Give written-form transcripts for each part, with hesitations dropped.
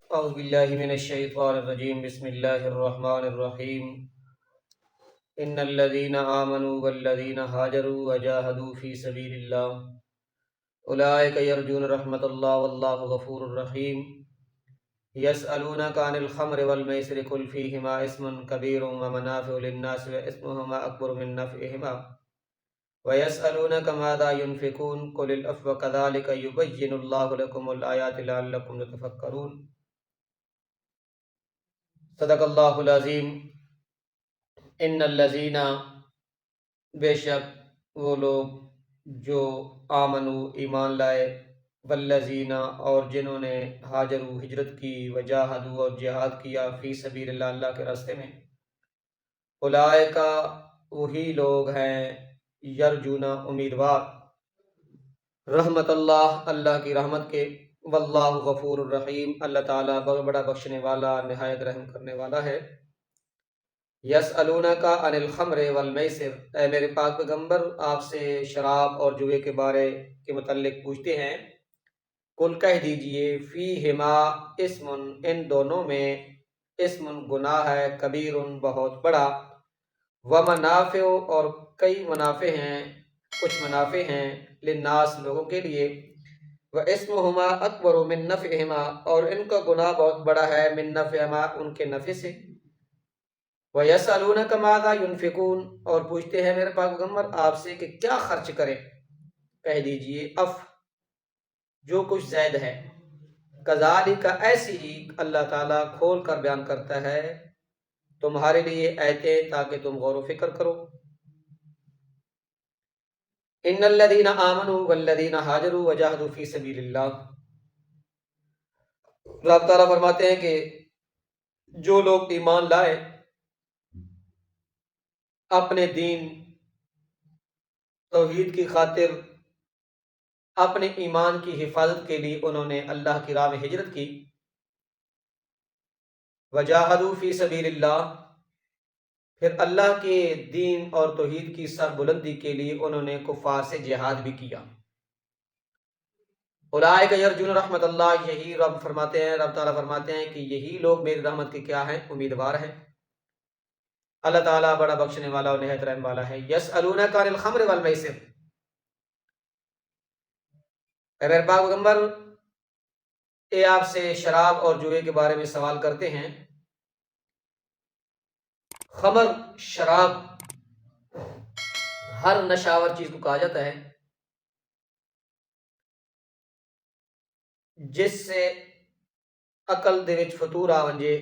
أعوذ بالله من الشيطان الرجيم بسم الله الرحمن الرحيم إن الذين آمنوا والذين هاجروا وجاهدوا في سبيل الله أولئك يرجون رحمة الله والله غفور رحيم يسألونك عن الخمر والميسر قل فيهما اسم كبير ومنافع للناس واسمهما أكبر من نفعهما ويسألونك ماذا ينفقون قل العفو كذلك يبين الله لكم الآيات لعلكم تتفكرون صدق اللہ العظیم ان الذین بے شک وہ لوگ جو آمنو ایمان لائے والذین اور جنہوں نے ہاجرو ہجرت کی وجاہدو اور جہاد کیا فی سبیل اللہ اللہ کے راستے میں اولئک وہی لوگ ہیں یرجون امیدوار رحمت اللہ اللہ کی رحمت کے واللہ غفور الرحیم اللہ تعالیٰ بڑا بخشنے والا نہایت رحم کرنے والا ہے یسألونک عن الخمر والمیسر اے میرے پاک پیغمبر آپ سے شراب اور جوئے کے بارے کے متعلق پوچھتے ہیں قل کہہ دیجئے فیہما اسم ان دونوں میں اسم گناہ ہے کبیر بہت بڑا ومنافع اور کئی منافع ہیں کچھ منافع ہیں للناس لوگوں کے لیے وَإِسْمُهُمَا أَكْبَرُ مِن نَفْعِهِمَا اور ان کا گناہ بہت بڑا ہے من نفعهما ان کے نفع سے وَيَسْأَلُونَكَ مَاذَا يُنْفِقُونَ اور پوچھتے ہیں میرے پاک پیغمبر آپ سے کہ کیا خرچ کریں کہہ دیجئے اف جو کچھ زائد ہے کذالک ایسی ہی اللہ تعالیٰ کھول کر بیان کرتا ہے تمہارے لیے آیتیں تاکہ تم غور و فکر کرو ان الذین آمنوا والذین ہاجروا وجاہدوا فی سبیل اللہ رب تعالیٰ فرماتے ہیں کہ جو لوگ ایمان لائے اپنے دین توحید کی خاطر اپنے ایمان کی حفاظت کے لیے انہوں نے اللہ کی راہ میں ہجرت کی وجاہدوا فی سبیل اللہ پھر اللہ کے دین اور توحید کی سر بلندی کے لیے انہوں نے کفار سے جہاد بھی کیا اولئک یرجون رحمت اللہ یہی رب تعالیٰ فرماتے ہیں کہ یہی لوگ میری رحمت کے کیا ہیں امیدوار ہیں اللہ تعالیٰ بڑا بخشنے والا اور نہایت رحم والا ہے یسألونک عن الخمر والمیسر اے میرے پاک پیغمبر یہ آپ سے شراب اور جوئے کے بارے میں سوال کرتے ہیں خمر شراب ہر نشاور چیز کو کہا جاتا ہے جس سے عقل دے وچ فطور آ ونجے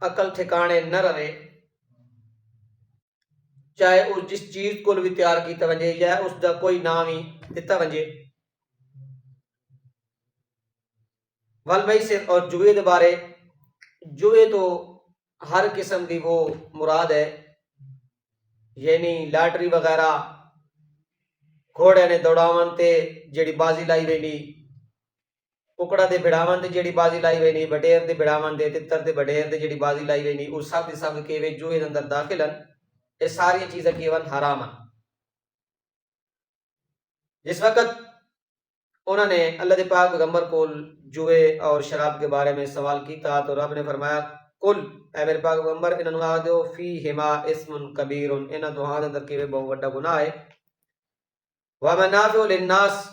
عقل ٹھکانے نہ رہے چاہے اس جس چیز کو بھی تیار کیتا ونجے یا اس دا کوئی نام ہی دتا ونجے والمیسر اور جوئے دے بارے جوئے تو ہر قسم کی وہ مراد ہے یعنی لاٹری وغیرہ گھوڑے نے دوڑاون تے جیڑی بازی لائی وینی ککڑا دے بڑھاون تے جیڑی بازی لائی وینی بٹیر دے بڑھاون دے تتر دے بٹیر دے جیڑی بازی لائی وینی وہ سب دے سب کے وے جوئے دے اندر داخل ہیں یہ ساری چیزیں کیون حرام ہیں جس وقت انہوں نے اللہ دے پاک پیغمبر کو جوئے اور شراب کے بارے میں سوال کیتا تو رب نے فرمایا کل اے میرے پاک پیغمبر انہوں آ دیو فیہما اسم کبیر انہوں تو ہاں اندر کے بہت بڑا گناہ ہے ومنافع للناس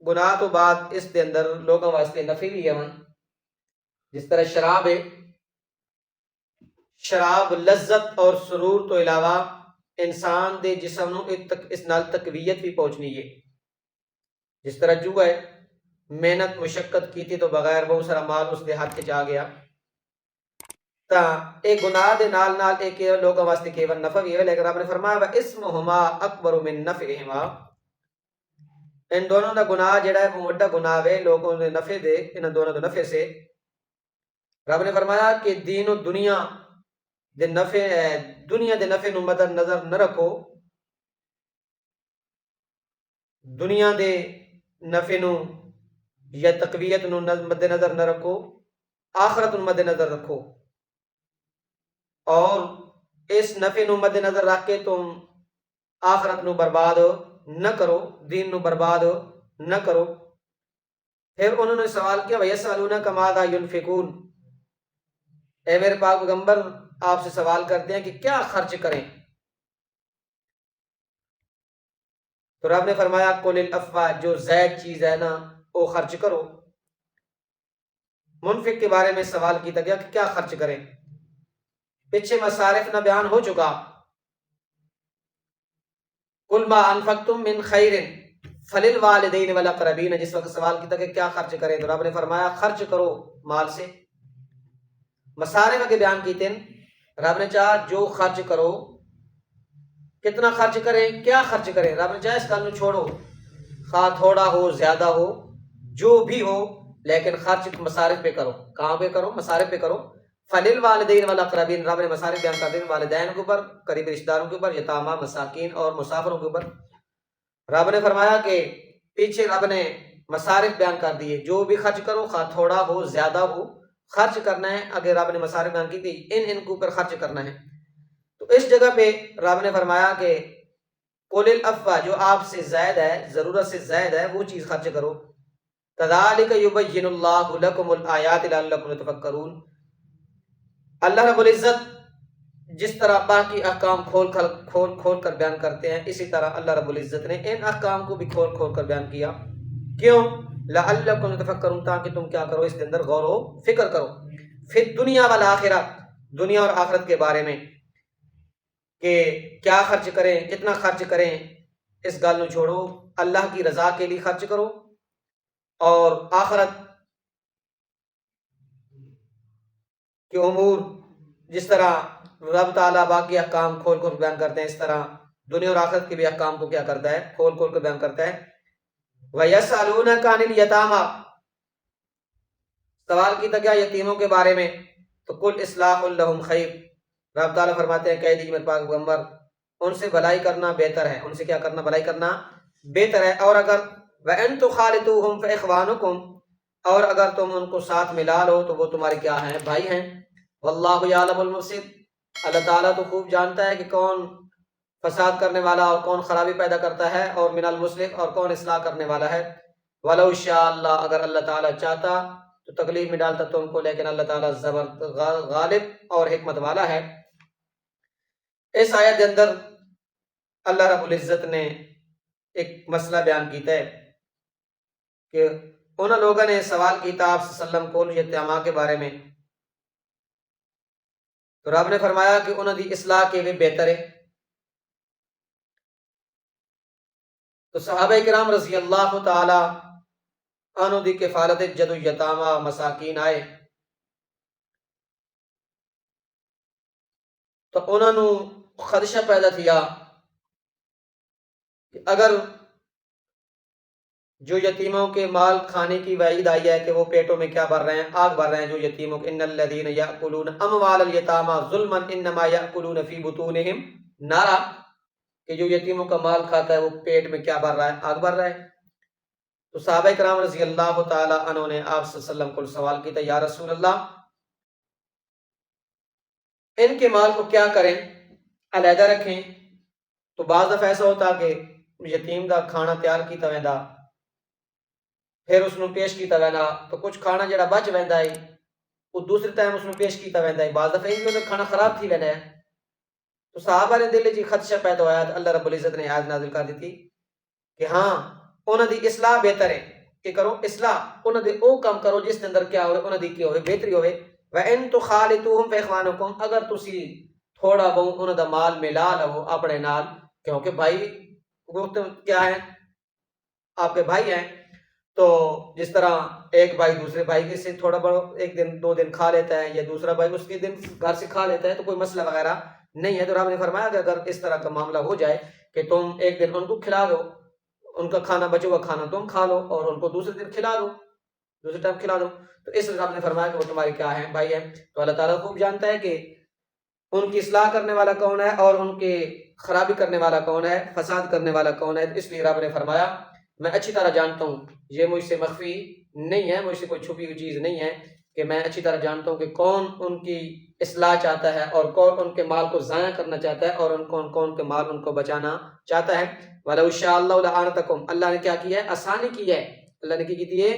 گناہ تو بعد اس دے اندر لوگوں واسطے نفع بھی ہے جس طرح شراب ہے شراب لذت اور سرور تو علاوہ انسان دے جسم نو اس نال تقویت بھی پہنچنی ہے جس طرح جو ہے محنت مشقت کیتی تو بغیر بہت سارا مال اس دے ہاتھ چ آ گیا تا ایک گناہ دے نال نال ایک لوگوں واسطے کیول نفع بھی ہے لیکن رب نے فرمایا وا اسمہما اکبر من نفعہما ان دونوں دا گناہ جڑا ہے وہ بڑا گناہ ہے لوگوں نے نفع دے ان دونوں دے نفع سے رب نے فرمایا کہ دین و دنیا دے نفع نو مد نظر نہ رکھو دنیا دے نفع نو یا تقویت نو مد نظر نہ رکھو آخرت نو مد نظر رکھو اور اس نفع نو مد نظر رکھ کے تم آخرت نو برباد نہ کرو دین نو برباد نہ کرو۔ پھر انہوں نے سوال کیا وَيَسْأَلُونَكَ مَاذَا يُنْفِقُونَ، اے میرے پاک پیغمبر آپ سے سوال کرتے ہیں کہ کیا خرچ کریں؟ تو رب نے فرمایا قُلِ الْعَفْوَ، جو زائد چیز ہے نا وہ خرچ کرو۔ منفق کے بارے میں سوال کیا گیا کہ کیا خرچ کریں، پیچھے مصارف نہ بیان ہو چکا۔ قُلْ مَا أَنفَقْتُم مِّن خَيْرٍ فَلِلْوَالِدَيْنِ وَالْأَقْرَبِينَ، جس وقت سوال کیا کہ کیا خرچ کریں تو رب نے فرمایا خرچ کرو مال سے۔ مصارف کے بیان کیتے ہیں، رب نے چاہا جو خرچ کرو، کتنا خرچ کریں، کیا خرچ کریں، رب نے چاہا اس کام کو چھوڑو، خواہ تھوڑا ہو زیادہ ہو جو بھی ہو، لیکن خرچ مصارف پہ کرو۔ کہاں پہ کرو؟ مصارف پہ کرو۔ فَلِلْوَالِدَيْنِ وَالْأَقْرَبِينَ، رب نے مصارف بیان کر دیں والدین کے اوپر، قریبی رشتہ داروں کے اوپر، یتامہ، مساکین اور مسافروں کے اوپر۔ رب نے فرمایا کہ پیچھے رب نے مصارف بیان کر دیے، جو بھی خرچ کرو خواہ تھوڑا ہو زیادہ ہو خرچ کرنا ہے۔ اگر رب نے مصارف بیان کی تھی ان کے اوپر خرچ کرنا ہے، تو اس جگہ پہ رب نے فرمایا کہ قُلِ الْعَفْوَ، جو آپ سے زائد ہے، ضرورت سے زائد ہے، وہ چیز خرچ کرو۔ كَذَلِكَ يُبَيِّنُ اللَّهُ لَكُمُ الْآيَاتِ لَعَلَّكُمْ تَتَفَكَّرُونَ، اللہ رب العزت جس طرح باقی احکام کھول کر بیان کرتے ہیں، اسی طرح اللہ رب العزت نے ان احکام کو بھی کھول کر بیان کیا۔ کیوں؟ لَعَلَّكُمْ تَتَفَكَّرُونَ، تاکہ تم کیا کرو، اس کے اندر غور و فکر کرو۔ پھر دنیا والآخرہ، دنیا اور آخرت کے بارے میں کہ کیا خرچ کریں، کتنا خرچ کریں، اس گل نو چھوڑو، اللہ کی رضا کے لیے خرچ کرو، اور آخرت کے امور جس طرح رب تعالیٰ باقی احکام کھول بیان کرتے ہیں، اس طرح دنیا اور آخرت کے بھی احکام کو کیا کرتا ہے، کھول کر بیان کرتا ہے۔ وَيَسْأَلُونَكَ عَنِ الْيَتَامَى، سوال کیا گیا یتیموں کے بارے میں، تو قُلْ إِصْلَاحٌ لَهُمْ خَيْرٌ، رب تعالیٰ فرماتے ہیں کہہ دیجیے میرے پاک پیغمبر ان سے بھلائی کرنا بہتر ہے، ان سے کیا کرنا، بھلائی کرنا بہتر ہے۔ اور اگر وَإِن تُخَالِطُوهُمْ فَإِخْوَانُكُمْ، اور اگر تم ان کو ساتھ ملا لو تو وہ تمہارے کیا ہیں، بھائی ہیں۔ وَاللَّهُ يَعْلَمُ الْمُفْسِدَ، اللہ تعالیٰ تو خوب جانتا ہے کہ کون فساد کرنے والا اور کون خرابی پیدا کرتا ہے، اور من المصلح، اور کون اصلاح کرنے والا ہے۔ وَلَوْ شَاءَ اللَّهُ، اگر اللہ تعالیٰ چاہتا تو تکلیف میں ڈالتا تم کو، لیکن اللہ تعالیٰ غالب اور حکمت والا ہے۔ اس آیت کے اندر اللہ رب العزت نے ایک مسئلہ بیان کیتا ہے کہ انہوں لوگوں نے سوال کیتا آپ صلی اللہ علیہ وسلم کو یتیماں کے بارے میں، تو رب نے فرمایا کہ انہوں دی اصلاح کے بھی بہتر ہے۔ تو صحابہ کرام رضی اللہ تعالی عنہ دی کفالت جدو یتامہ مساکین آئے، تو انہوں نے خدشہ پیدا کیا کہ اگر جو یتیموں کے مال کھانے کی وعید آئی ہے کہ وہ پیٹوں میں کیا بھر رہے ہیں، آگ بھر رہے ہیں، جو یتیموں کے ان الذین یاکلون اموال الیتامی ظلما انما یاکلون فی بطونہم نارا، کہ جو یتیموں کا مال کھاتا ہے وہ پیٹ میں کیا بھر رہا ہے، آگ بھر رہا ہے۔ تو صحابہ کرام رضی اللہ تعالی عنہ نے آپ صلی اللہ علیہ وسلم کو سوال کیا، یا رسول اللہ ان کے مال کو کیا کریں، علیحدہ رکھیں؟ تو بعض دفعہ ایسا ہوتا کہ یتیم دا کھانا تیار کیتا ویندا، پھر اس نو پیش کیتا ویندا، تو کچھ کھانا جڑا بچ ویندا ہے وہ دوسرے ٹائم اس نو پیش کیتا ویندا ہے، بعض دفعہ ان کھانا خراب تھی ویندا ہے۔ تو صحابہ نے دل وچ خدشہ پیدا ہوا، اللہ رب العزت نے آیت نازل کر دیتی کہ ہاں انہاں دی اصلاح بہتر ہے، کہ کرو اصلاح، انہاں دے او کام کرو جس دے اندر کیا ہوئے، انہاں دی کی ہوئے، بہتری ہوئے۔ وَإِن تُخَالِطُوهُمْ فَإِخْوَانُكُمْ، اگر تسی تھوڑا بہت انہاں دا مال ملا لو اپنے نال، کیونکہ بھائی وہ تو کیا ہے، آپ کے بھائی ہیں، تو جس طرح ایک بھائی دوسرے بھائی کے سے تھوڑا بہت ایک دن دو دن کھا لیتا ہے، یا دوسرا بھائی اس کے دن گھر سے کھا لیتا ہے، تو کوئی مسئلہ وغیرہ نہیں ہے۔ تو رب نے فرمایا کہ اگر اس طرح کا معاملہ ہو جائے کہ تم ایک دن ان کو کھلا دو، ان کا کھانا بچے ہوا کھانا تم کھا لو، اور ان کو دوسرے دن کھلا دو، دوسرے ٹائم کھلا دو، تو اس رب نے فرمایا کہ وہ تمہارے کیا ہیں، بھائی ہیں۔ تو اللہ تعالیٰ خوب جانتا ہے کہ ان کی اصلاح کرنے والا کون ہے اور ان کے خرابی کرنے والا کون ہے، فساد کرنے والا کون ہے۔ اس لیے رب نے فرمایا میں اچھی طرح جانتا ہوں، یہ مجھ سے مخفی نہیں ہے، مجھ سے کوئی چھپی ہوئی چیز نہیں ہے کہ میں اچھی طرح جانتا ہوں کہ کون ان کی اصلاح چاہتا ہے اور کون ان کے مال کو ضائع کرنا چاہتا ہے اور کون کے مال ان کو بچانا چاہتا ہے۔ وَلَوْ شَاءَ اللَّهُ لَأَعْنَتَكُمْ، اللہ نے کیا کیا ہے؟ آسانی کی ہے۔ اللہ نے کی ہے؟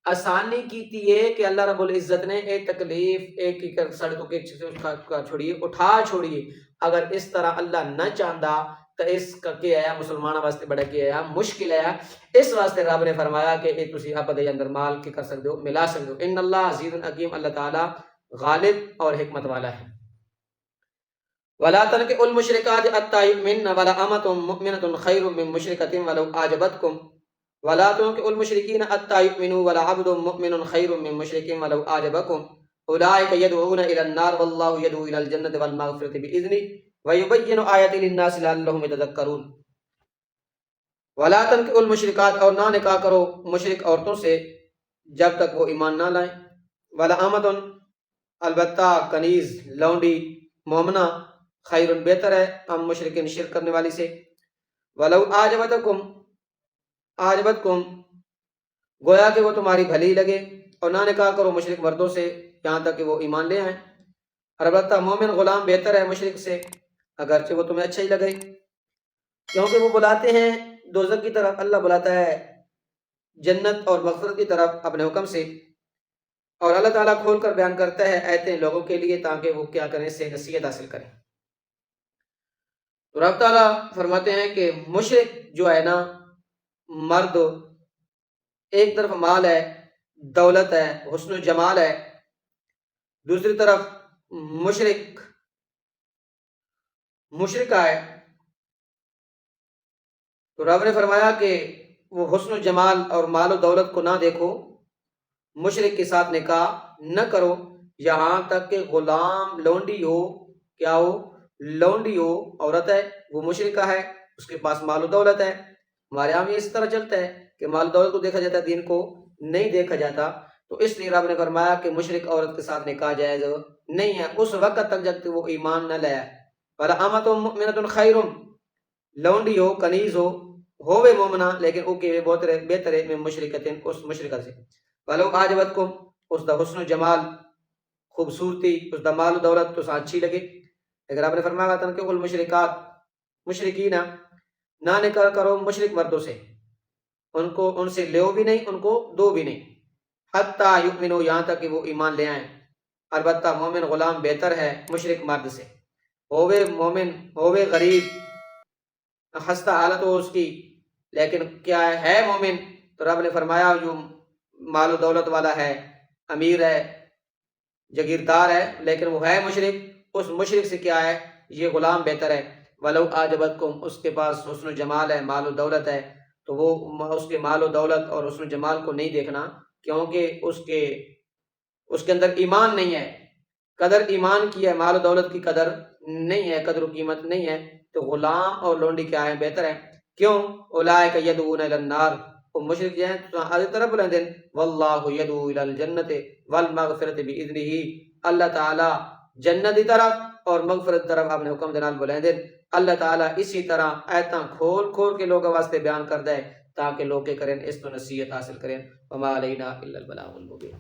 آسانی کی ہے کہ اللہ رب العزت نے ایک تکلیف ایک سڑکوں کے چھوڑیے اٹھا چھوڑیے، اگر اس طرح اللہ نہ چاہتا تو اس کا کیا ہے مسلمانوں واسطے بڑا کیا ہے مشکل ہے۔ اس واسطے رب نے فرمایا کہ ایک تسی آپ دے اندر مال کی کر سکتے ہو، ملا سکتے ہو۔ ان اللہ عزیز حکیم، اللہ تعالی غالب اور حکمت والا ہے۔ ولا تنكحوا المشركات حتى يؤمنن ولا أمة مؤمنة خير من مشركة ولو أعجبتكم ولا تنكحوا المشركين حتى يؤمنوا ولا عبد مؤمن خير من مشرك ولو أعجبكم أولئك يدعون إلى النار والله يدعو إلى الجنة والمغفرة بإذنه ويبين آياته للناس لعلهم يتذكرون۔ ولا تنكحوا المشركات، اور نہ نکاح کرو مشرک عورتوں سے جب تک وہ ایمان نہ لائیں۔ ولا أمة، البتہ کنیز لونڈی مومنہ، خیر بہتر ہے ہم مشرکین شرک کرنے والی سے۔ ولو آجبتکم، گویا کہ وہ تمہاری بھلی لگے، اور نہ نکاح کرو مشرک مردوں سے یہاں تک کہ وہ ایمان لے آئیں۔ اور البتہ مومن غلام بہتر ہے مشرک سے، اگرچہ وہ تمہیں اچھا ہی لگے، کیونکہ وہ بلاتے ہیں دوزخ کی طرف، اللہ بلاتا ہے جنت اور مغفرت کی طرف اپنے حکم سے۔ اور اللہ تعالیٰ کھول کر بیان کرتا ہے آیتیں لوگوں کے لیے تاکہ وہ کیا کریں، اس سے نصیحت حاصل کریں۔ تو رب تعالیٰ فرماتے ہیں کہ مشرک جو ہے نا مرد، ایک طرف مال ہے، دولت ہے، حسن و جمال ہے، دوسری طرف مشرکہ ہے، تو رب نے فرمایا کہ وہ حسن و جمال اور مال و دولت کو نہ دیکھو، مشرک کے ساتھ نکاح نہ کرو یہاں تک کہ غلام لونڈی ہو، کیا ہو؟ لونڈی ہو، عورت ہے، وہ مشرکہ ہے، اس کے پاس مال و دولت ہے۔ ہمارے یہاں بھی اس طرح چلتا ہے کہ مال و دولت کو دیکھا جاتا ہے، دین کو نہیں دیکھا جاتا، تو اس لیے رب نے فرمایا کہ مشرک عورت کے ساتھ نکاح جائز نہیں ہے اس وقت تک جب کہ وہ ایمان نہ لائے۔ ولا امۃ مؤمنۃ خیر، لونڈی ہو، کنیز ہو، ہووے مومنہ لیکن او کے بہت بہتر ہے من مشرکۃ، اس مشرکہ سے۔ ولو اعجبتکم، اس دا حسن و جمال، خوبصورتی، اس دا مال و دولت تو اچھی لگے، لیکن آپ نے فرمایا تنکحوا المشرکات، مشرکین نہ نکاح کرو مشرک مردوں سے، ان سے لیو بھی نہیں، ان کو دو بھی نہیں، حتیٰ یؤمنوا، یہاں تک کہ وہ ایمان لے آئیں۔ البتہ مومن غلام بہتر ہے مشرک مرد سے، ہووے مومن، ہووے غریب، خستہ حالت ہو اس کی، لیکن کیا ہے مومن، تو رب نے فرمایا جو مال و دولت والا ہے، امیر ہے، جگیردار ہے، لیکن وہ ہے مشرک، اس مشرک سے کیا ہے، یہ غلام بہتر ہے۔ ولو اعجبتکم، اس کے پاس حسن و جمال ہے، مال و دولت ہے، تو وہ اس کے مال و دولت اور حسن و جمال کو نہیں دیکھنا، کیونکہ اس کے اندر ایمان نہیں ہے، قدر ایمان کی ہے، مال و دولت کی قدر نہیں ہے، قدر و قیمت نہیں ہے، تو غلام اور لونڈی کیا ہے، بہتر ہے۔ کیوں؟ اولئک یدعون الی النار، وہ مشرک جو ہیں تو آگے طرف بلند ہیں، واللہ یدعو الی الجنت والمغفرۃ باذنہ، اللہ تعالی جنت کی طرف اور مغفرت کی طرف اپنے حکم دے نال بلند ہیں۔ اللہ تعالیٰ اسی طرح آیتاں کھول کھول کے لوگوں واسطے بیان کر دے تاکہ لوگ کے کریں اس تو نصیحت حاصل کریں۔ وما علینا الا البلاغ المبین۔